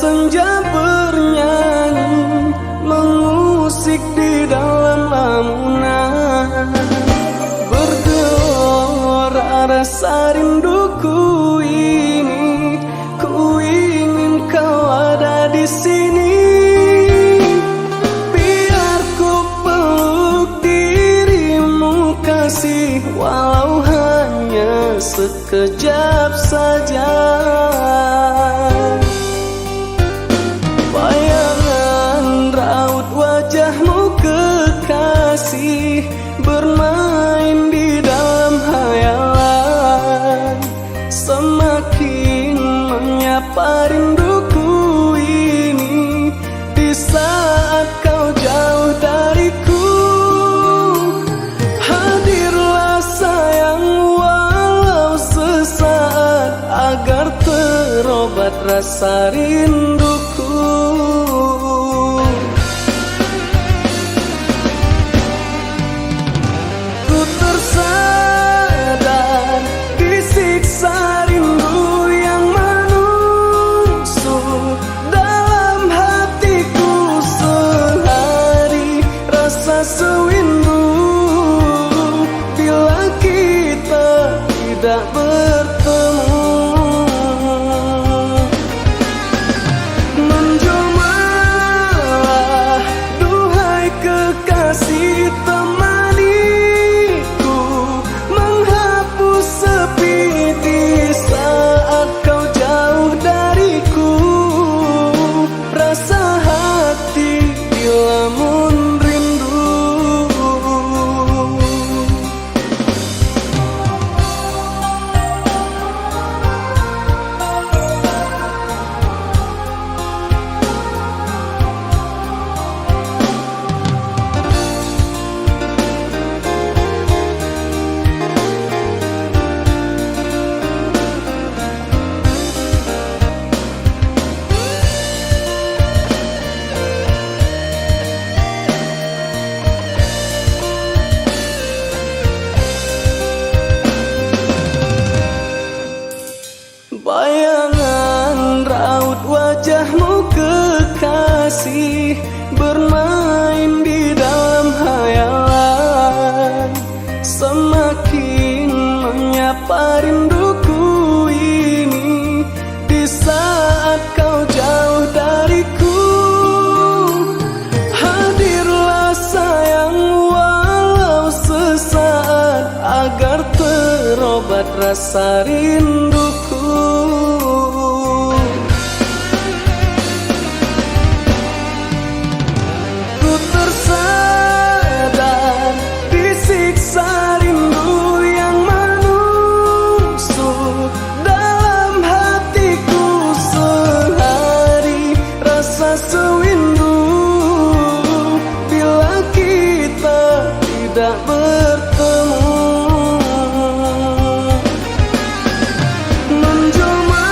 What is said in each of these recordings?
senja bernyanyi, mengusik di dalam lamunan. Bergelora rasa rinduku ini, ku ingin kau ada di sini. Biar ku peluk dirimu kasih, walau hanya sekejap saja. Bayangan raut wajahmu kekasih, bermain di dalam hayalan, semakin menyapa rinduku ini. Di saat kau jauh dariku, hadirlah sayang walau sesaat, agar terobat rasa rinduku. Ku tersadar disiksa rindu yang menusuk dalam hatiku sehari, rasa sewindu bila kita tidak bertemu. Menjelmalah duhai kekasih, temaniku menghapus sepi di saat kau jauh dariku. Rasa hati dilamun rindu. Bayangan raut wajahmu kekasih, bermain di dalam hayalan, semakin menyapa rinduku ini. Di saat kau jauh dariku, hadirlah sayang walau sesaat, agar terobat rasa rinduku. Ku tersadar disiksa rindu yang menusuk dalam hatiku sehari, rasa sewindu bila kita tidak bertemu. Menjelma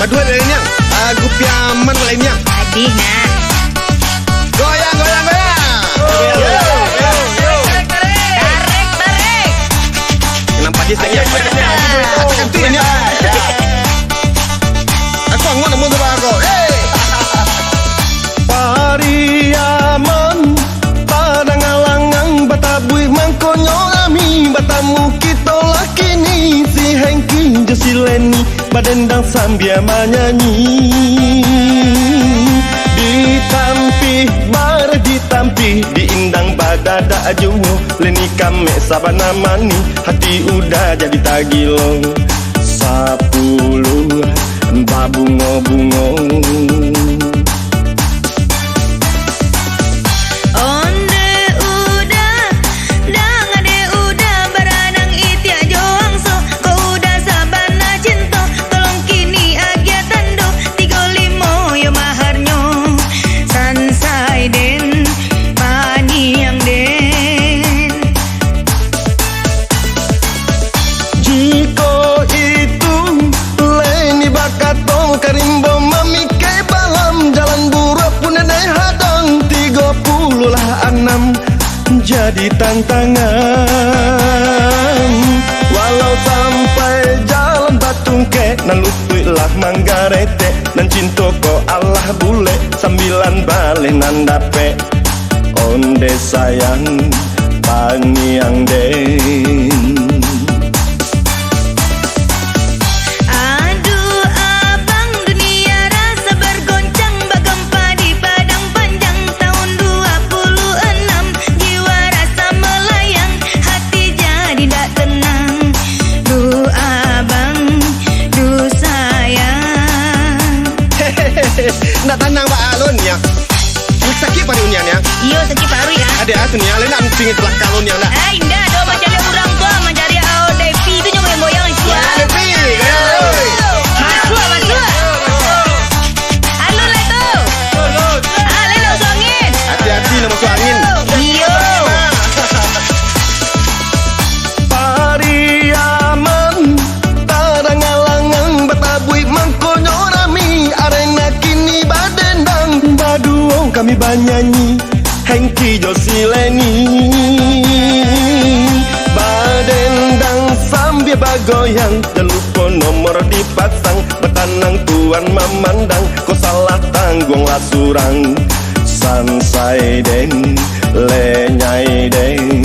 Berdua lainnya. Gupiaman lainnya. Adik nak. Goyang, goyang, goyang. Tarik. Nampak dia saya. Katakan tu ini. Aku anggun namun tu aku. Pariaman padang alangang batabui mangkonyo ami batamu kita lakini si Hengki Josileni badendang sambil menyanyi ditampi diindang badada ajuwo leni kame sabana mani hati udah jadi tagilong 10 babungo-bungo. Jadi tantangan walau sampai jalan batungke nan lututlah manggarete nan cinta ko Allah bule sambilan balik nan dape onde sayang paniang den. Nak tanang Pak Alun ya. Sakit pada unian ya. Iyo sakit paru ya. Ada atunya lain nak pingin telak kalun yang nak. Indah do macam orang tua mencari Devi tu nyoba moyang sia. Devi. Masuk. Alun lah tu. Lain nak masuk angin. Hati-hati nak masuk angin. Iyo. Pariaman tarang alangang batabui mangkonyo rami arena kini badendang baduong kami banyanyi Hengki Josileni badendang sambil bagoyang jangan lupa nomor dipasang betanang tuan memandang kau salah tanggung lasurang sansai deng lenyai deng.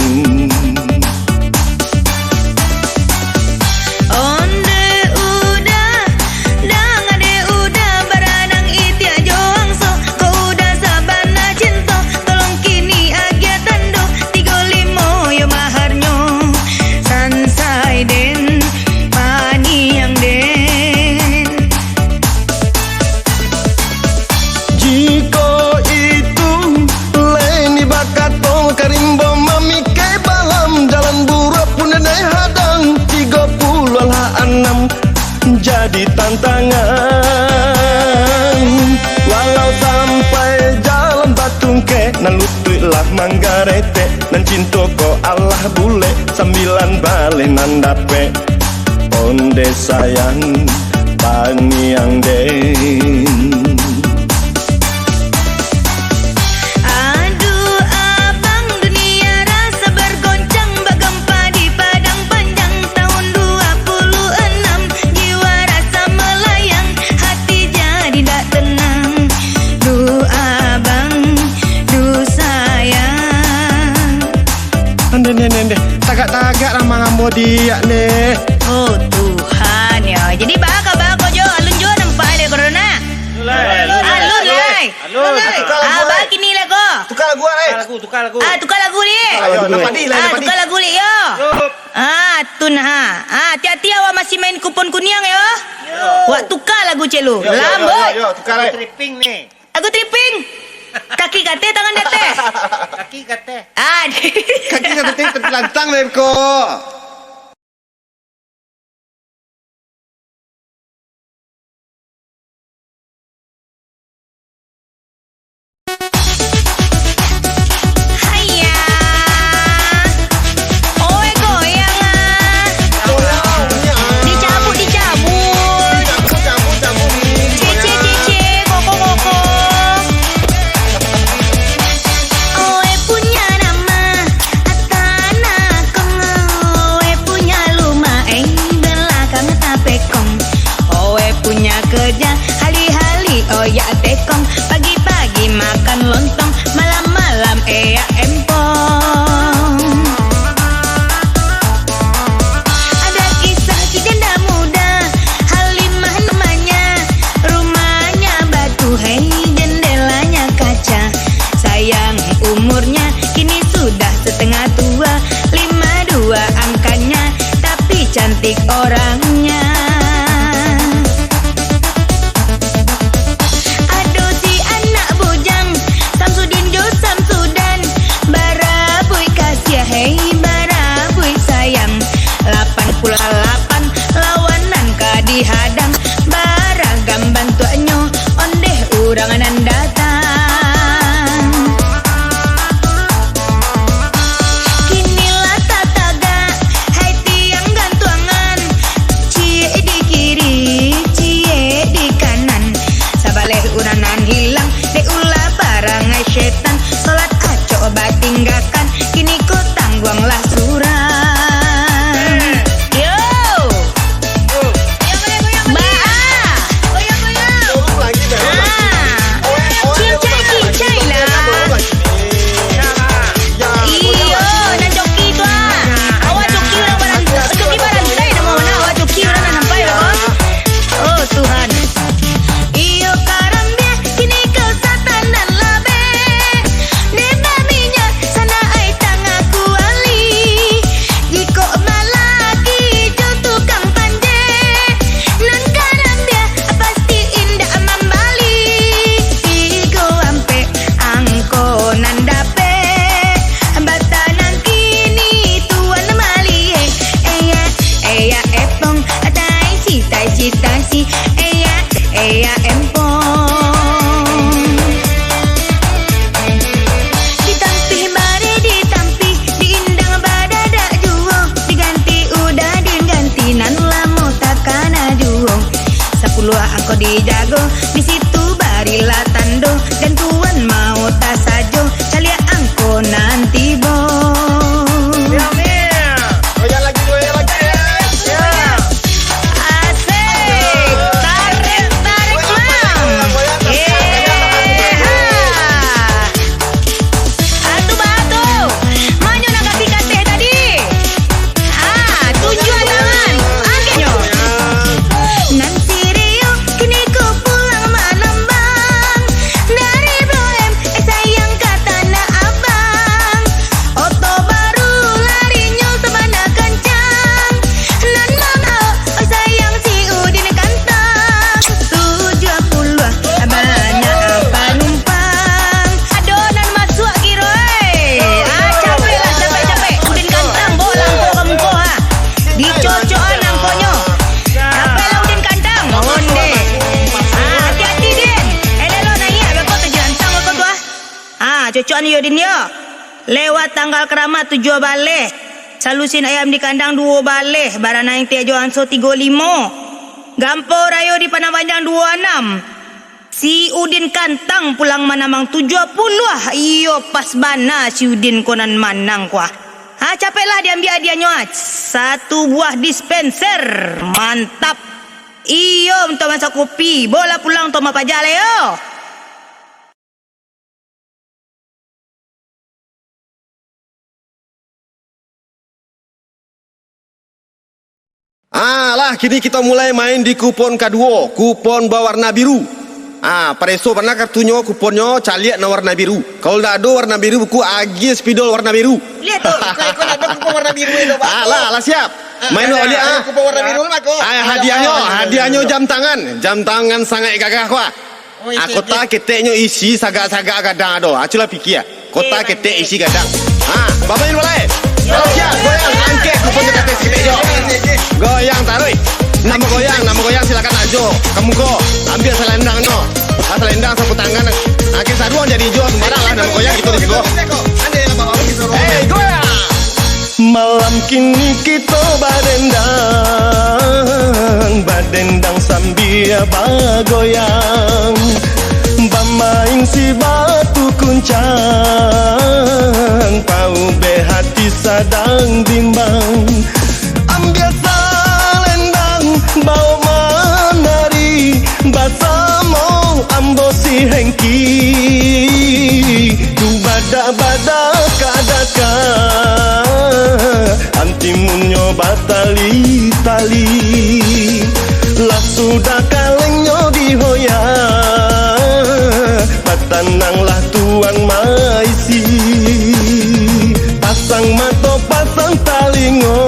Jadi tantangan walau sampai jalan batungke nan lututlah manggarete nan cinta ko Allah bule sambilan balik nan dape onde sayang paniang den. Tagak-tagak ramah ngambo dia nih. Oh Tuhan ya. Jadi baka jo alun jo nampak ada corona. Alun lai. Bagi ni lagu. Tukar lagu ai. Tukar lagu ni. Nampak di lah. Tukar lagu ni yo. Tun ha. Hati-hati awak masih main kupon kuniang yo. Wak tukar lagu celu. Lambut. Yo, tukar ai. Tripping ni. Aku tripping. Kaki kate, tangan date. Kaki kate. Kaki kata terlantang deh kok. cantik orangnya. Aduh si anak bujang Samsudin Jo Samsudan, barabui kasih hei barabui sayang. 88 lawanan kadihadang, baragam bantuannya ondeh urangan datang. Kinilah tataga hai tiang gantuangan, cie di kiri cie di kanan, sabaleh uranan hilang de ulah barangai setan. Salat aco batinggakan kini ko tangguanglah surang. Angko dijago di situ barilah tando, dan tuan mau tak sajo calia angko nanti bo. Goyang lagi ya. Asik, tarik mam. Atu batu, maju nak kate tadi. Tujuan tangan, angkenyo. Nanti kini ku pulang menambang dari Blok M, sayang kata nak abang. Oto baru larinya semana kencang, nan mama oh sayang si Udin kantang. 70 banyak apa numpang, adonan masuk giroy. Capek lah capek Udin kantang bola angko kamu ko ha, dicocokan angkonyo. Capek lah Udin kantang onde. Hati-hati Din. Lo naik bakal terjantang kau tu cocokan yo Din yo. Lewat tanggal keramat 7 baleh. Salusin ayam di kandang 2 baleh. Barang naik tejo anso 35. Gampo rayo di Panambanjang 26. Si Udin kantang pulang manamang 70. Iyo pas bana si Udin konan manang kuah. Capeklah diambil hadiahnya. 1 buah dispenser. Mantap. Iyo untuk masak kopi. Bola pulang untuk mapajal yo. Lah kini kita mulai main di kupon kedua, kupon berwarna biru. Preso pernah kartunya kuponnya caliak na warna biru. Kalau tidak ada warna biru buku agi spidol warna biru. Lihat tuh. Kalau ada kupon warna biru itu Pak. Lah siap. Main lo lihat. Kupon warna biru Pak. Hadiahnya jam tangan sangat gagah kuah. Kota keteknya isi sagak-sagak gadang ado. Aculah pikir. Kota ketek isi gadang. Bapak ini boleh. Siap, goyang angket kuponnya ketek keteknya. Goyang taruh. Nama goyang silakan ajo. Kamu kok ambil selendang no. Selendang sapu tangan. Akhir saduan jadi hijau sembarang lah nama goyang gitu di situ. Goyang. Malam kini kita badendang sambil bagoyang, bamain si batu kuncang, pau behati sadang bimbang. Ambil selendang bau menari, basamo ambo si hengki, du badak kadaka, antimunyo batali-tali, lah sudah kalengnya dihoya, patananglah tuan maisi, pasang mato pasang talingo,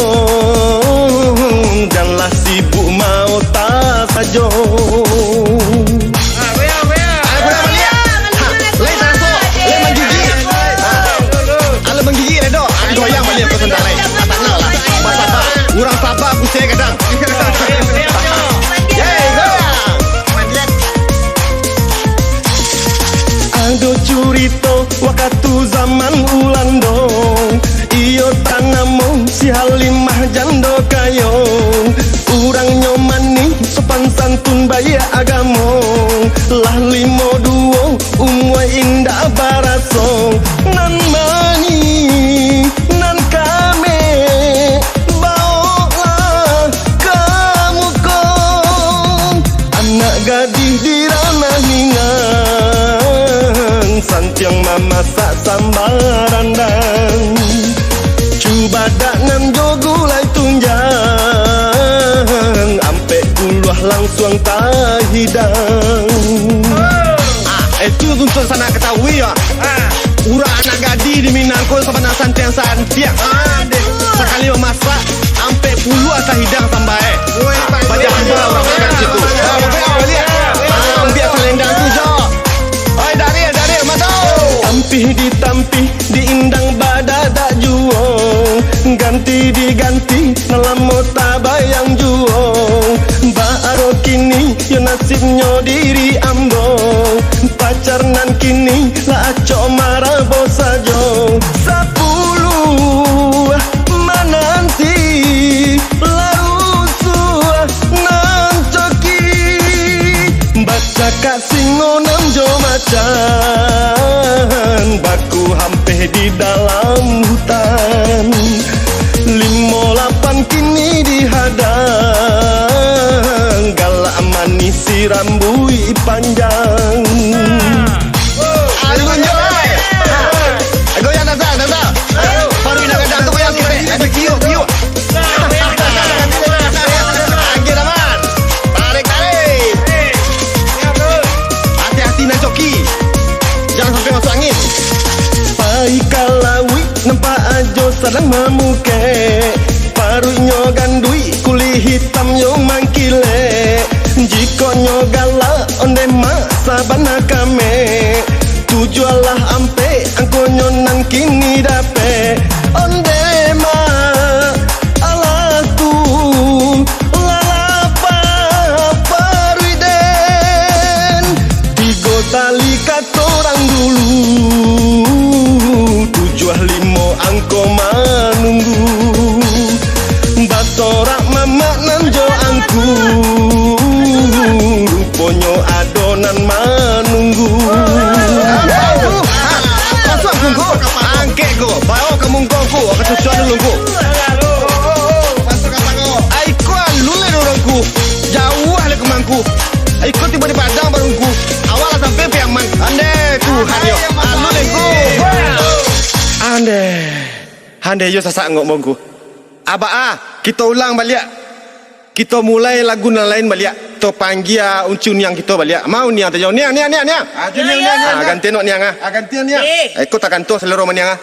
Kurang sabar aku saya kadang. Yeay, goyang. Ado curito waktu zaman ulandong, iyo tanamo si halimah jando kayong. Urang nyomani sopan santun baya agamo, lah limo duo umwe indah baraso. Nan mani nan kame baolah kamu kong, anak gadih di ranah ningan, santiang mamasak sambal randang. Cuba dak nan jogulai tunjang, ampe kuluah langsung tahidang. Itu untuk sana ketahui ya. Urang anak gadi di Minangko sama santiang-santiang. Sekali memasak ampe puluh asa hidang sampai. Baca hamba orang makan situ. Ambil selendang tu jo. Oi dari masuk. Tampih ditampih diindang badada juo, ganti diganti nalamo tabayang juo. Baaro kini yo nasibnya diri ambo, pacar nan kini lah aco marabo sajo. 10 mananti larusu nan coki, baca kasih ngonam jo macan, baku hampir di dalam hutan. 58 kini dihadang, galak manis si rambui panjang. Aduh goyang. Goyang Nazar. Baru nak gadang tu goyang kita. Kiu. Angin aman. Tarik. Hati-hati nan coki. Jangan sampai masuk angin. Pai kalawi nampak ajo sedang memuke, parunyo gandui kuli hitam yo mangkile. Jiko nyo gala onde masa bana kame, tujualah ampe angkonyo nan kini dape. Onde ma alaku lalapa paruiden, tigo tali katorang dulu, 75 angko manunggu. Basorak mamak nanjo angku, ruponyo adonan manunggu. Masuk kungku. Angke ku. Bawa ke mungkongku. Aku susuan dulu ku. Masuk kata ku. Aiko lule dorongku. Jauh le kemangku. Aiko tiba di padang barungku. Awal sampai piang mang. Ande Tuhan yo. Lule ku. Ande yo sasak ngomongku. Kita ulang balik. Kita mulai lagu lain balik. Kita panggil uncun yang kita balik. Mau niang tu jo. Niang. Ganti nok niang ah. Gantian ya. Ikut tak kantor selera niang ah.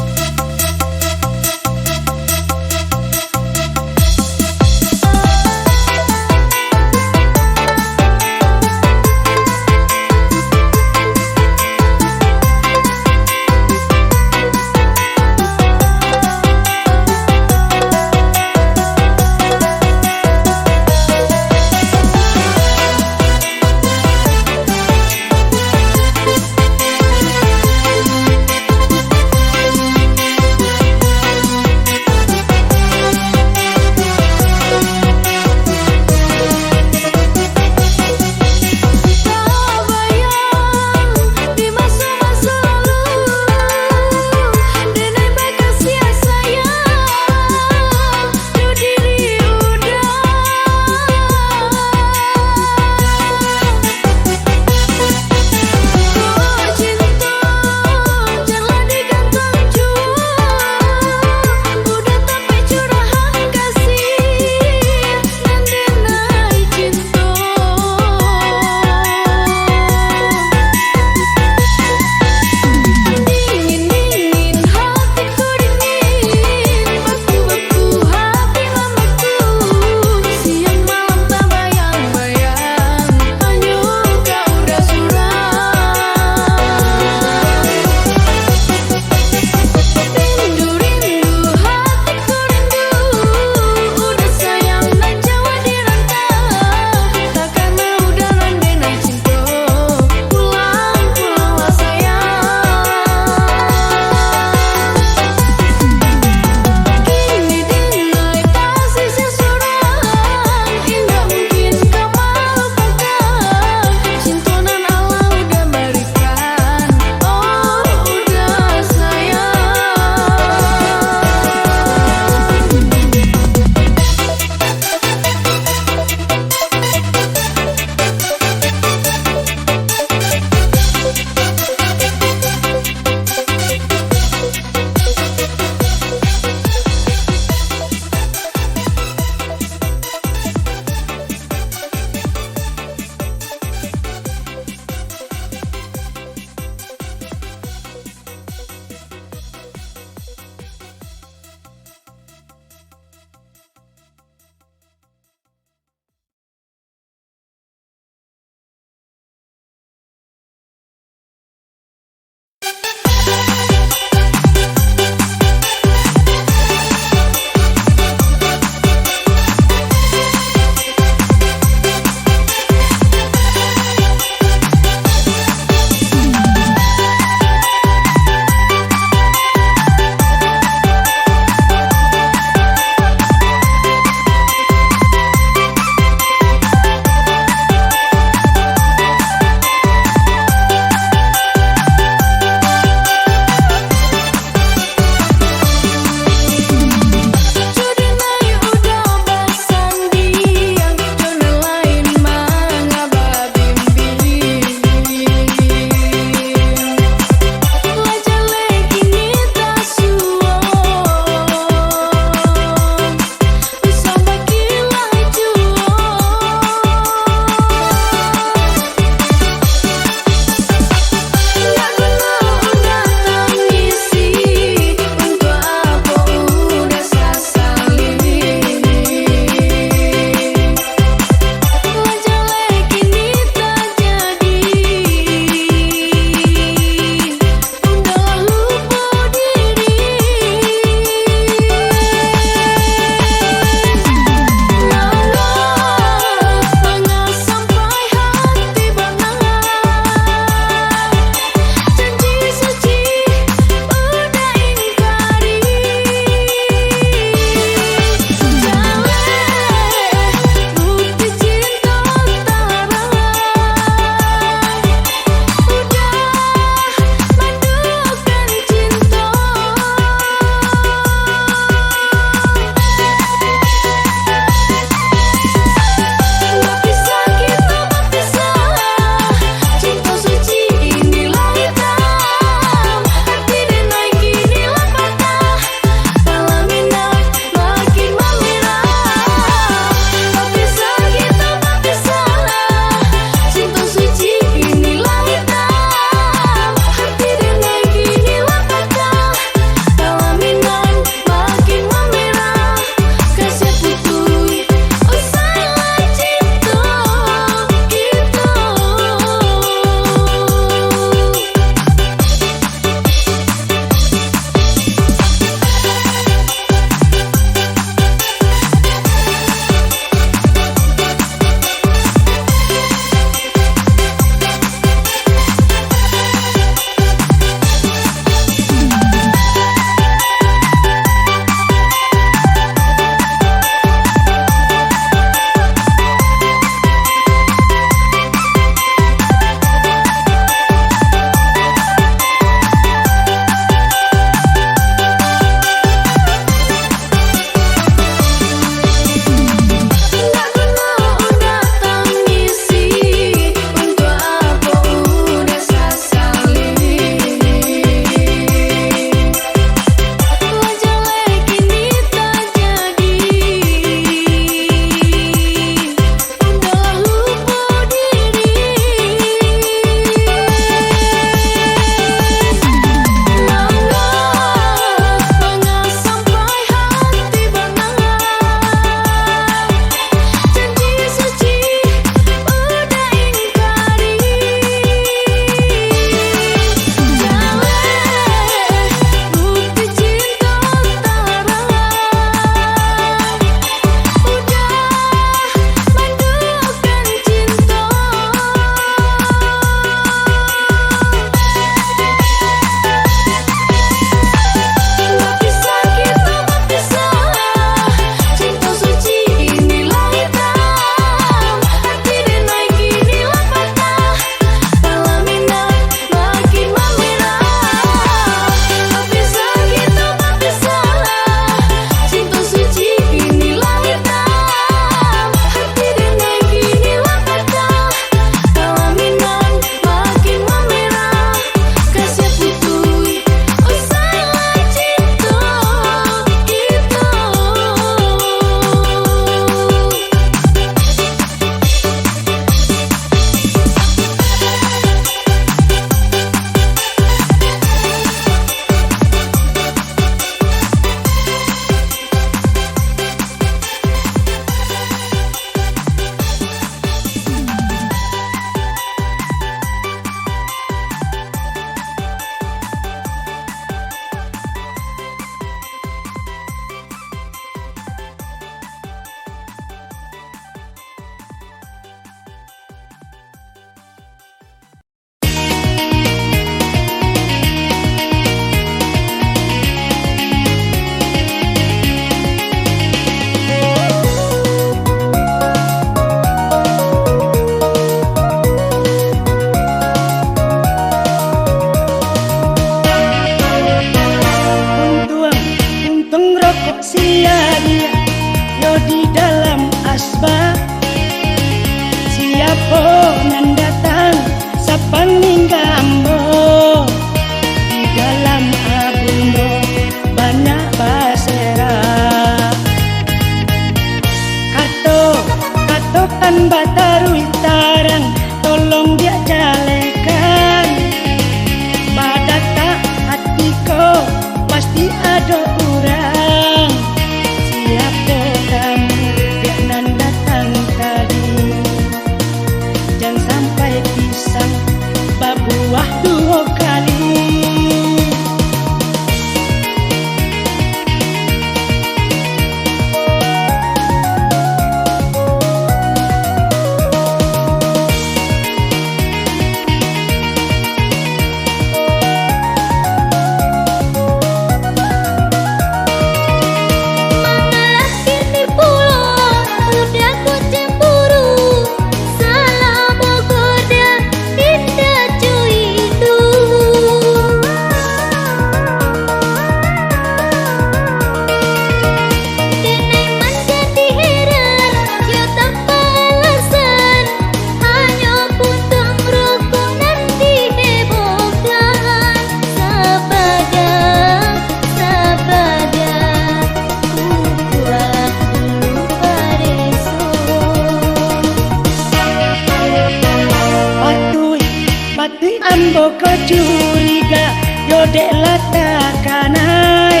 ambo ko curiga yo dek latakanai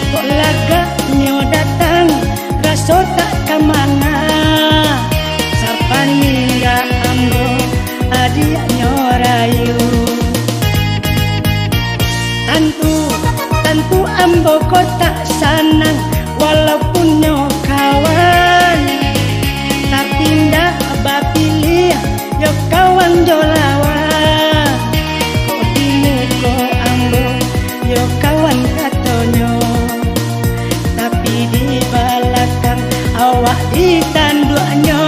kok lagaknya datang raso tak kemana sapaniga ambo adiaknya rayu Tentu ambo ko tak sanang walaupun nyo kawan tapi ndak bapilih yo kawan jo lawan kok dimuko ambo yo kawan katonyo tapi di belakang awak ditanduknyo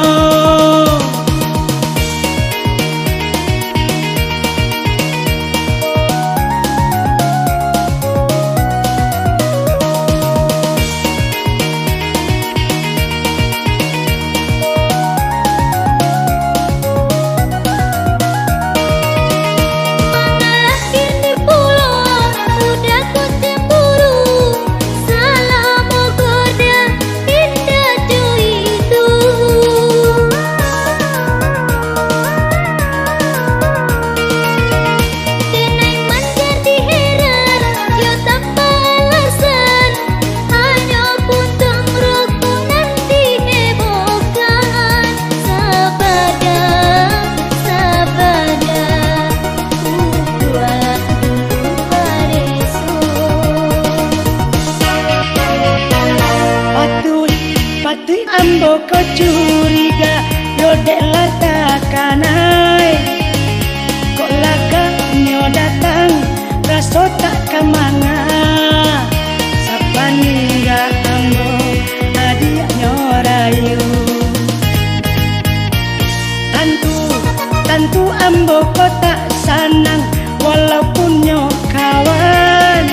ambo ko curiga yo dek latakanai kok lagaknya datang raso tak kemana sapaniga ambo adiaknya rayu Tentu ambo ko tak sanang walaupun nyo kawan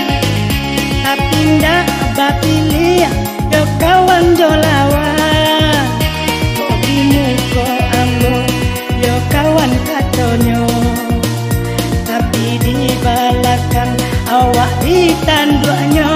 tapi ndak bapilih yo kawan jo lawan kok dimuko ambo yo kawan katonyo tapi di belakang awak ditanduknyo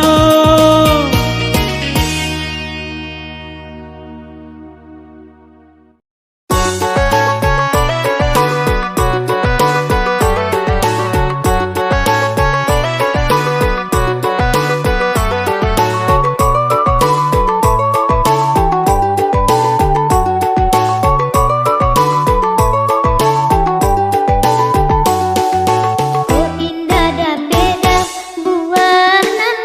Oh indah dan beda buah nan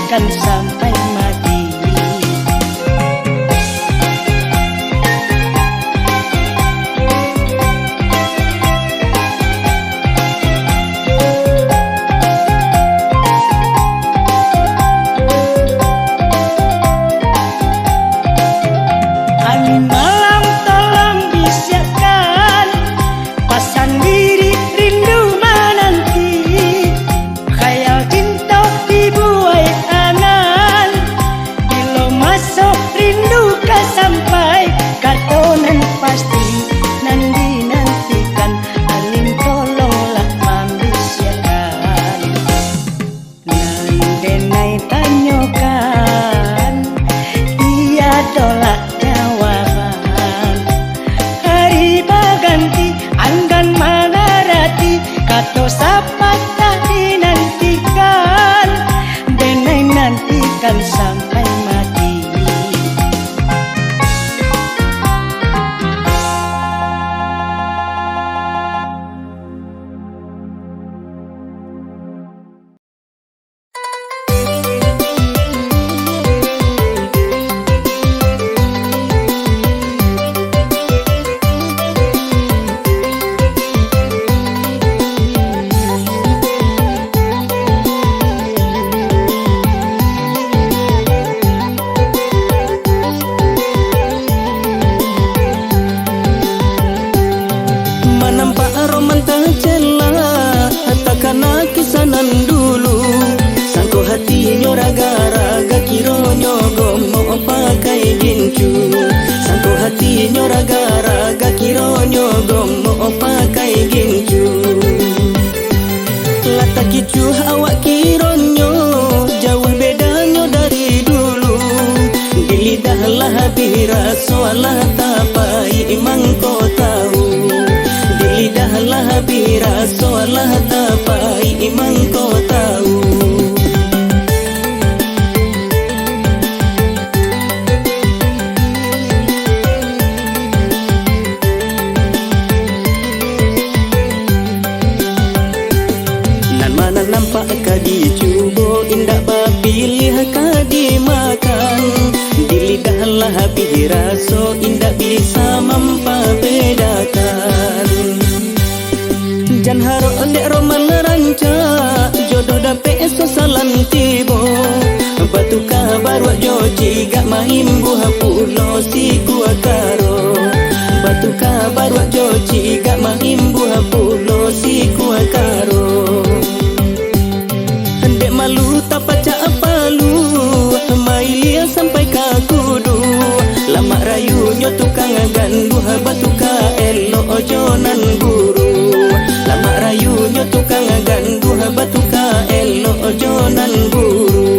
nantikan sampai mati. Angin malam tolong bisiarkan, pasang diri rindu menanti. Khayal cinta dibuai angan, bila masuk rindu ka sampai katonan pasti nan dinantikan. Angin tolonglah membisiarkan, nan denai tanyakan, ia tolak jawaban. Hari baganti anggan mengarati, kato sapa tak dinantikan, denai nantikan sampai mati. Menampak roman tercela, takana kisanan dulu. Sangko hatinya raga-raga, kironyo gomo pakai gincu. Sangko hatinya raga-raga, kironyo gomo pakai gincu. Lata kicu awak kironyo, jauh bedanya dari dulu. Di lidah lah bira soalah tapai imang kau tahu. Lidahlah bira soalah tapai imang kau tahu. Nan mana nampak kadi cubo, indah bapilih kadi makan. Di lidahlah bira so indah bisa membedakan. Jan haro dek roman ranca, jodoh dape eso salan tibo. Batu kabar wak joji gak main buah pulo si gua karo. Batu kabar wak joji gak main buah pulo si gua karo. Dek malu tak pacak palu, mailia sampai kakudu. Lama rayunya tukang ganduh, batu ka elo ojonan guru. Lama rayunya tukang ganduh, batu ka elo ojonan guru.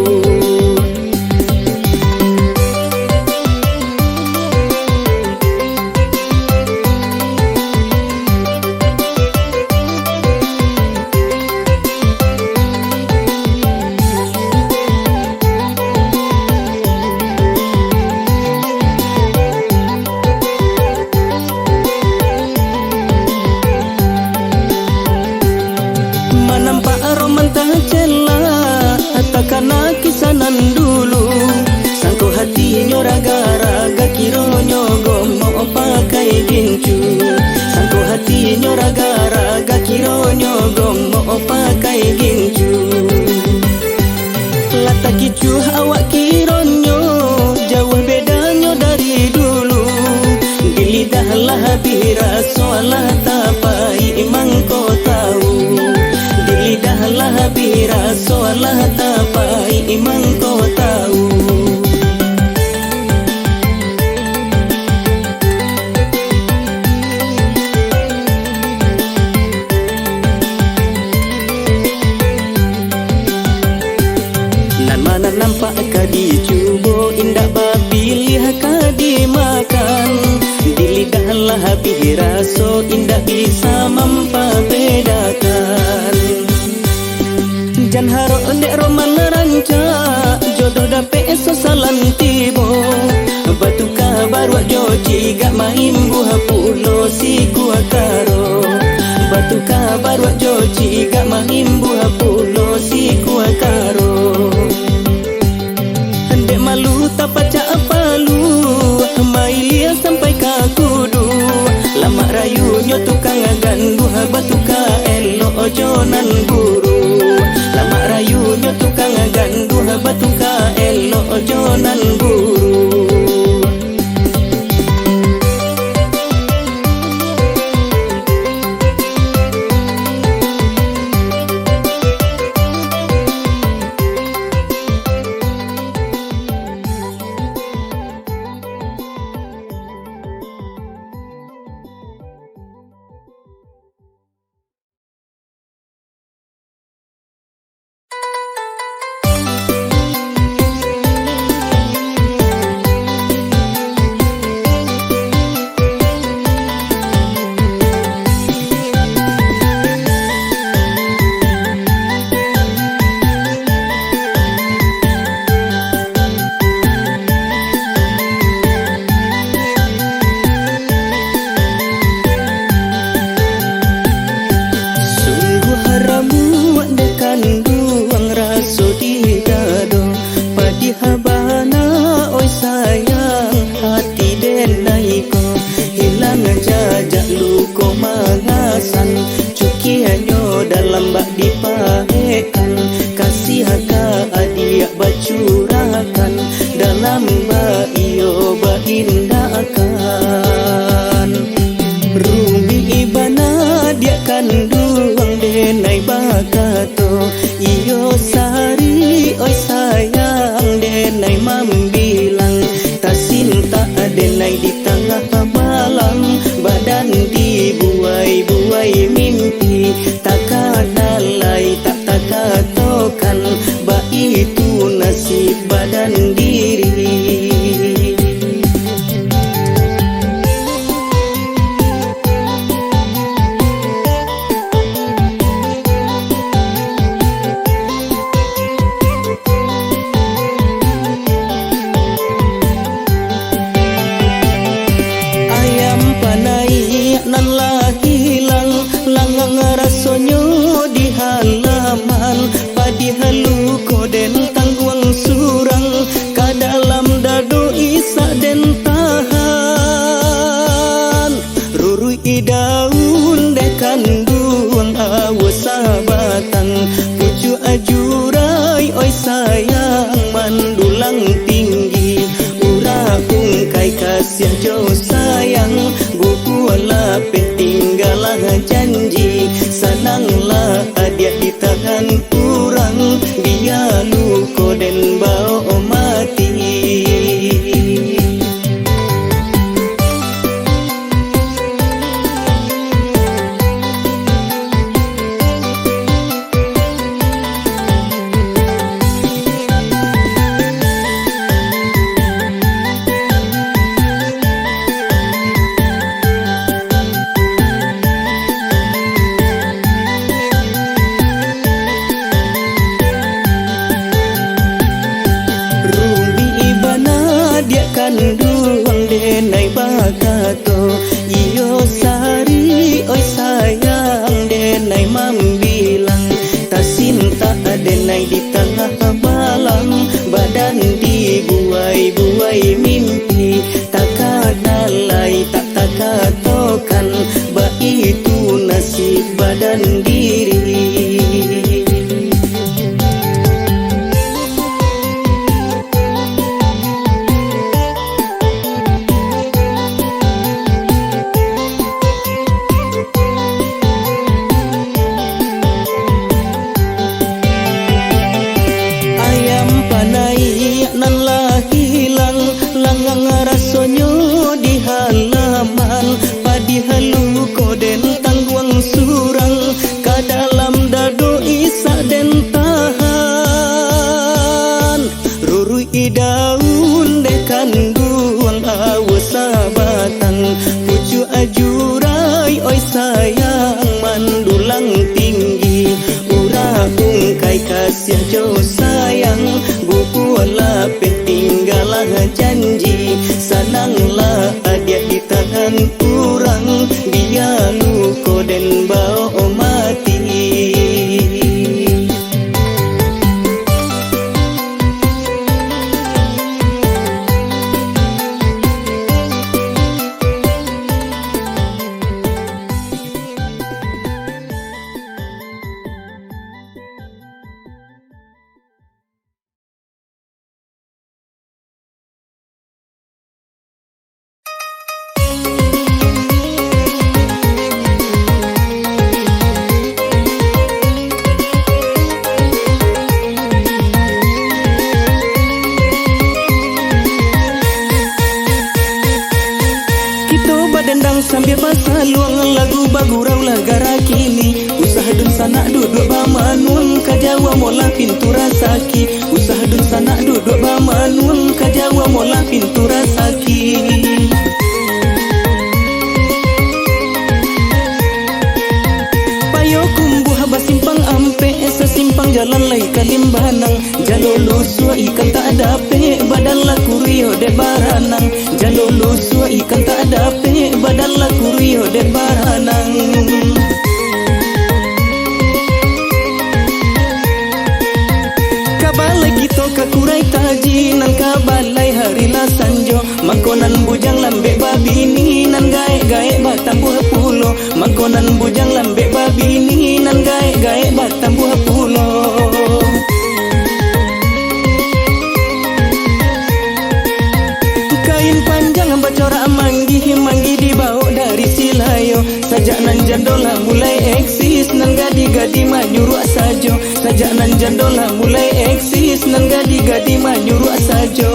Menampak roman tercela, takana kisanan dulu. Sangko hatinya raga-raga, kironyo gomo pakai gincu. Sangko hatinya raga-raga, kironyo gomo pakai gincu. Lata kicu awak kironyo, jauh bedanya dari dulu. Di lidahlah bira soalah tapai imang kau tahu. Lidahlah bira soalah tapai imang kau tahu. Nan mana nampak kadi cubo, indah bapilih kadi makan. Di lidahlah bira so indah bisa membedakan. Jan haro dek roman ranca, jodoh dape eso salan tibo. Batu kabar wak joji gak main buah pulo si gua karo. Batu kabar wak joji gak main buah pulo si gua karo. nan buru lama rayunya tukang gandu batuka elo ojo nan buru. dendang sambil basah luang lagu bagurau lagara kini. Usaha dun sanak duduk bamanun kajawa mola pintu rasaki. Usaha dun sanak duduk bamanun kajawa mola pintu rasaki. Payo kumbuh basimpang ampe sesimpang jalan lai kalimbanang. Jalolo sua ikan tak dape badan laku rio de baranang. Jalolo sua ikan tak dape badan laku rio de baranang. Kabalai kita kakurai taji nan kabalai hari la sanjo. Mangkonan bujang lambe babini nan gae-gae batang buah pulo. Mangkonan bujang lambe babini nan gae-gae batang buah pulo. Kain panjang bacorak manggi dibawa dari Silayo. Sajak nan jandola mulai eksis nan gadi-gadi manyuruh sajo. Sajak nan jandola mulai eksis nan gadi-gadi manyuruh sajo.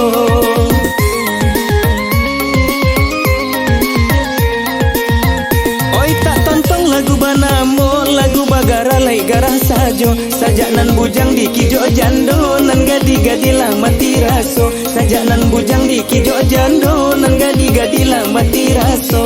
Oi tak tonton lagu banamo lagu bagara lai garah sajo. Sajak nan bujang di kijo jando nan gadi-gadi lah mati raso. Sajak nan bujang di kijo jando nan gadi-gadi lah mati raso.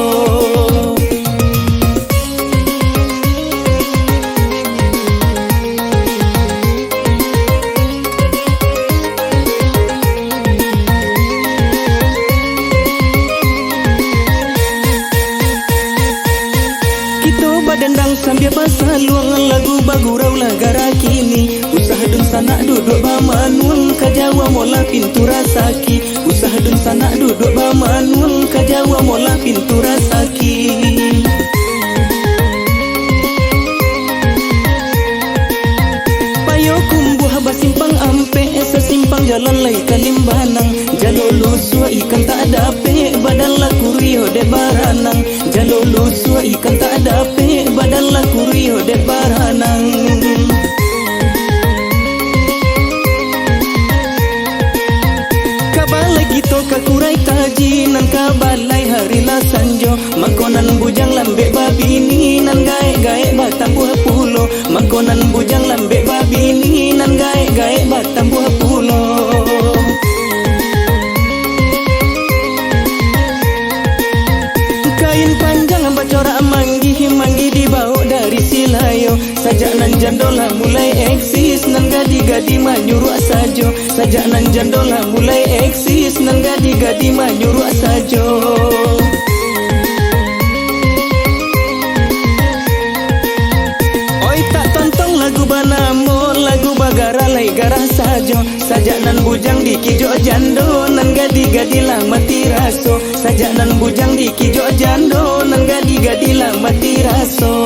Dendang sambil basah luang lagu bagurau lagara kini. Usaha dun sanak duduk bamanun kajawa mola pintu rasaki. Usaha dun sanak duduk bamanun kajawa mola pintu rasaki. Payo kumbuh basimpang ampe sesimpang jalan lai kalimbanang. Jalolo sua ikan tak dape badan laku rio de baranang. Jalolo sua ikan tak dape badan laku rio de baranang. Kabalai kita kakurai taji nan kabalai hari la sanjo. Mangkonan bujang lambe babini nan gae-gae batang buah pulo. Mangkonan bujang lambe babini nan gae-gae batang buah pulo. Kain panjang bacorak manggi dibawa dari Silayo. Sajak nan jandola mulai eksis nan gadi-gadi manyuruh sajo. Sajak nan jandola mulai eksis nan gadi-gadi manyuruh sajo. Oi tak tonton lagu banamo lagu bagara lai garah sajo. Sajak nan bujang di kijo jando nan gadi-gadi lah mati raso. Sajak nan bujang di kijo jando nan gadi-gadi lah mati raso.